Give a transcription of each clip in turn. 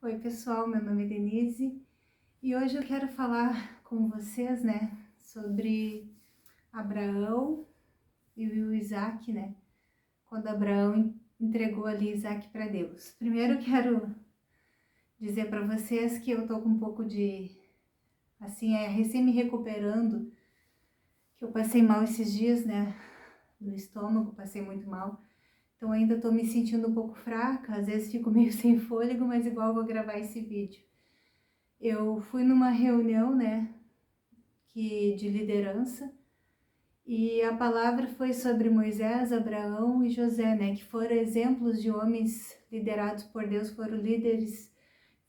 Oi, pessoal, meu nome é Denise e hoje eu quero falar com vocês, sobre Abraão e o Isaac, quando Abraão entregou ali Isaac para Deus. Primeiro eu quero dizer para vocês que eu tô com um pouco de, recém me recuperando, que eu passei mal esses dias, do estômago, passei muito mal. Então ainda tô me sentindo um pouco fraca, às vezes fico meio sem fôlego, mas igual eu vou gravar esse vídeo. Eu fui numa reunião, de liderança, e a palavra foi sobre Moisés, Abraão e José, que foram exemplos de homens liderados por Deus, foram líderes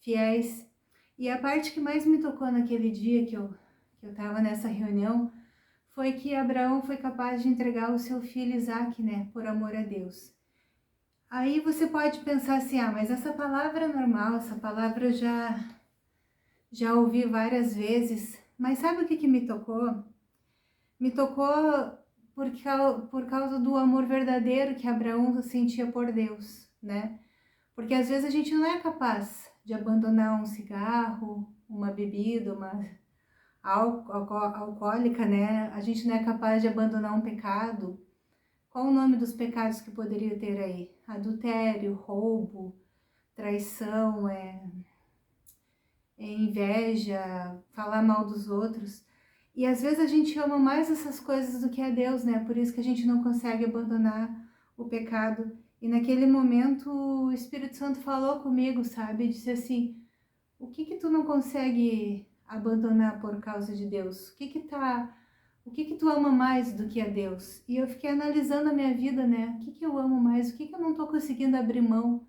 fiéis. E a parte que mais me tocou naquele dia que eu estava nessa reunião foi que Abraão foi capaz de entregar o seu filho Isaac, por amor a Deus. Aí você pode pensar assim, mas essa palavra é normal, essa palavra eu já ouvi várias vezes, mas sabe o que me tocou? Me tocou por causa do amor verdadeiro que Abraão sentia por Deus, Porque às vezes a gente não é capaz de abandonar um cigarro, uma bebida, uma alcoólica, A gente não é capaz de abandonar um pecado. Qual o nome dos pecados que poderia ter aí? Adultério, roubo, traição, inveja, falar mal dos outros. E às vezes a gente ama mais essas coisas do que a Deus, Por isso que a gente não consegue abandonar o pecado. E naquele momento o Espírito Santo falou comigo, sabe? Disse assim, o que tu não consegue abandonar por causa de Deus? O que tu ama mais do que a Deus? E eu fiquei analisando a minha vida, O que eu amo mais? O que eu não tô conseguindo abrir mão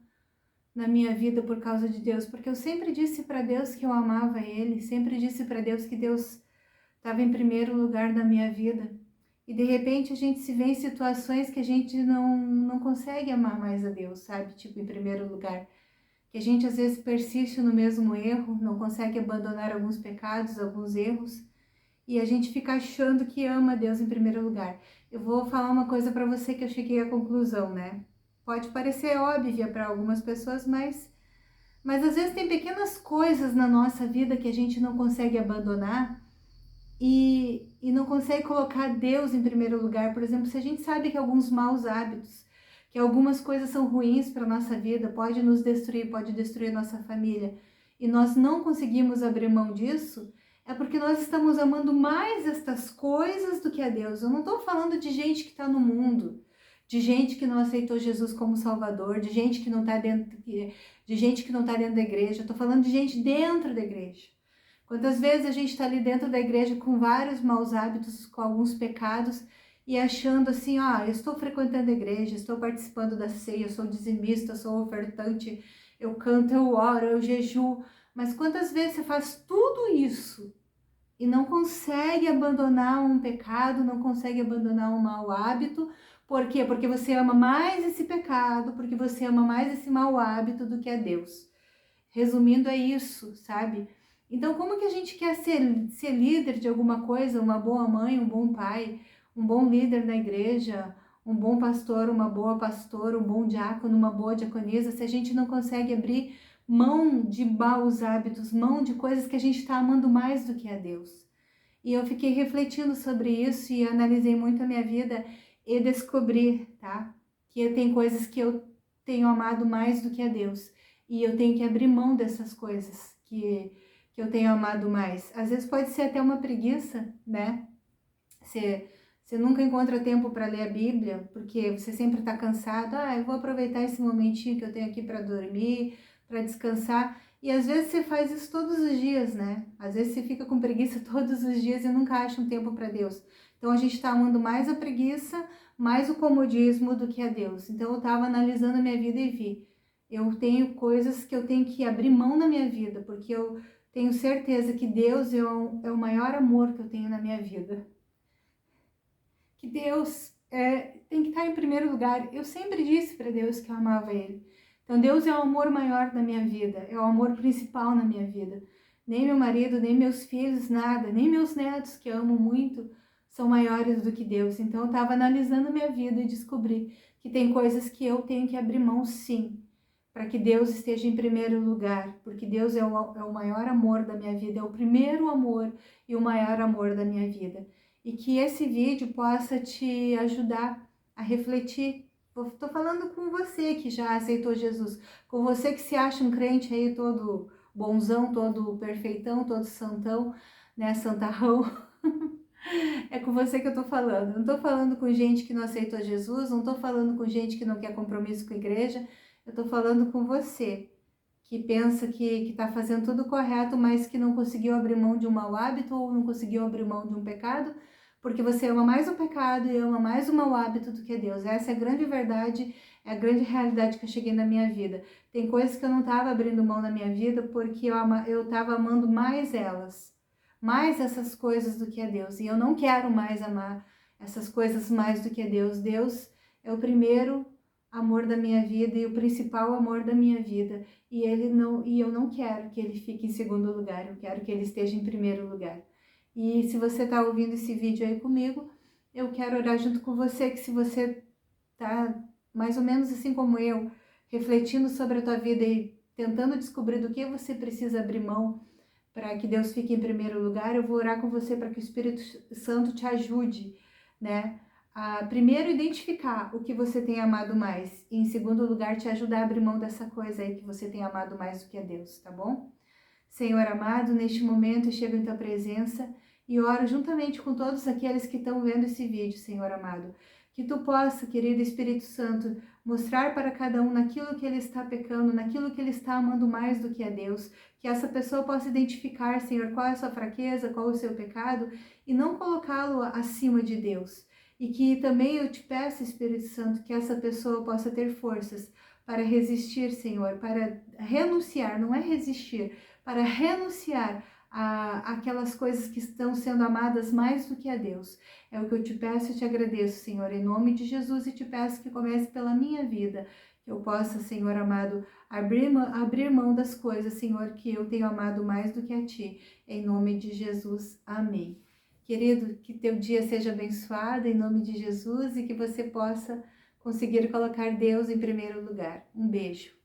na minha vida por causa de Deus? Porque eu sempre disse para Deus que eu amava Ele, sempre disse para Deus que Deus estava em primeiro lugar na minha vida. E de repente a gente se vê em situações que a gente não consegue amar mais a Deus, sabe? Tipo, em primeiro lugar. Que a gente às vezes persiste no mesmo erro, não consegue abandonar alguns pecados, alguns erros, e a gente fica achando que ama a Deus em primeiro lugar. Eu vou falar uma coisa para você que eu cheguei à conclusão, Pode parecer óbvia para algumas pessoas, mas às vezes tem pequenas coisas na nossa vida que a gente não consegue abandonar e não consegue colocar Deus em primeiro lugar. Por exemplo, se a gente sabe que alguns maus hábitos, que algumas coisas são ruins para a nossa vida, pode nos destruir, pode destruir a nossa família, e nós não conseguimos abrir mão disso, é porque nós estamos amando mais estas coisas do que a Deus. Eu não estou falando de gente que está no mundo, de gente que não aceitou Jesus como Salvador, de gente que não está dentro, de gente que não está dentro da igreja. Eu estou falando de gente dentro da igreja. Quantas vezes a gente está ali dentro da igreja com vários maus hábitos, com alguns pecados, e achando assim, eu estou frequentando a igreja, estou participando da ceia, eu sou dizimista, eu sou ofertante, eu canto, eu oro, eu jejuo. Mas quantas vezes você faz tudo isso e não consegue abandonar um pecado, não consegue abandonar um mau hábito? Por quê? Porque você ama mais esse pecado, porque você ama mais esse mau hábito do que a Deus. Resumindo, é isso, sabe? Então, como que a gente quer ser líder de alguma coisa, uma boa mãe, um bom pai, um bom líder na igreja, um bom pastor, uma boa pastora, um bom diácono, uma boa diaconisa, se a gente não consegue abrir mão de maus hábitos, mão de coisas que a gente está amando mais do que a Deus? E eu fiquei refletindo sobre isso e analisei muito a minha vida e descobri, que tem coisas que eu tenho amado mais do que a Deus. E eu tenho que abrir mão dessas coisas que eu tenho amado mais. Às vezes pode ser até uma preguiça, Você nunca encontra tempo para ler a Bíblia, porque você sempre está cansado. Eu vou aproveitar esse momentinho que eu tenho aqui para dormir, para descansar. E às vezes você faz isso todos os dias, Às vezes você fica com preguiça todos os dias e nunca acha um tempo para Deus. Então a gente está amando mais a preguiça, mais o comodismo do que a Deus. Então eu estava analisando a minha vida e vi, eu tenho coisas que eu tenho que abrir mão na minha vida, porque eu tenho certeza que Deus é o maior amor que eu tenho na minha vida. Que Deus tem que estar em primeiro lugar. Eu sempre disse para Deus que eu amava Ele. Então Deus é o amor maior da minha vida, é o amor principal na minha vida. Nem meu marido, nem meus filhos, nada, nem meus netos, que eu amo muito, são maiores do que Deus. Então eu estava analisando a minha vida e descobri que tem coisas que eu tenho que abrir mão, sim. para que Deus esteja em primeiro lugar, porque Deus é o maior amor da minha vida, é o primeiro amor e o maior amor da minha vida. E que esse vídeo possa te ajudar a refletir. Estou falando com você que já aceitou Jesus, com você que se acha um crente aí todo bonzão, todo perfeitão, todo santão, né, santarrão. É com você que eu tô falando. Não tô falando com gente que não aceitou Jesus, não tô falando com gente que não quer compromisso com a igreja. Eu tô falando com você que pensa que tá fazendo tudo correto, mas que não conseguiu abrir mão de um mau hábito ou não conseguiu abrir mão de um pecado, porque você ama mais o pecado e ama mais o mau hábito do que Deus. Essa é a grande verdade, é a grande realidade que eu cheguei na minha vida. Tem coisas que eu não tava abrindo mão na minha vida porque eu tava amando mais elas, mais essas coisas do que a Deus. E eu não quero mais amar essas coisas mais do que a Deus. Deus é o primeiro amor da minha vida e o principal amor da minha vida. E eu não quero que ele fique em segundo lugar. Eu quero que ele esteja em primeiro lugar. E se você está ouvindo esse vídeo aí comigo, eu quero orar junto com você, que se você tá mais ou menos assim como eu, refletindo sobre a tua vida e tentando descobrir do que você precisa abrir mão para que Deus fique em primeiro lugar, eu vou orar com você para que o Espírito Santo te ajude, né? A primeiro identificar o que você tem amado mais e em segundo lugar te ajudar a abrir mão dessa coisa aí que você tem amado mais do que a Deus, tá bom? Senhor amado, neste momento eu chego em tua presença e oro juntamente com todos aqueles que estão vendo esse vídeo, Senhor amado. Que tu possa, querido Espírito Santo, mostrar para cada um naquilo que ele está pecando, naquilo que ele está amando mais do que a Deus. Que essa pessoa possa identificar, Senhor, qual é a sua fraqueza, qual é o seu pecado e não colocá-lo acima de Deus. E que também eu te peço, Espírito Santo, que essa pessoa possa ter forças para resistir, Senhor, para renunciar, não é resistir, para renunciar aquelas coisas que estão sendo amadas mais do que a Deus. É o que eu te peço e te agradeço, Senhor, em nome de Jesus, e te peço que comece pela minha vida, que eu possa, Senhor amado, abrir mão das coisas, Senhor, que eu tenho amado mais do que a Ti, em nome de Jesus, amém. Querido, que teu dia seja abençoado, em nome de Jesus, e que você possa conseguir colocar Deus em primeiro lugar. Um beijo.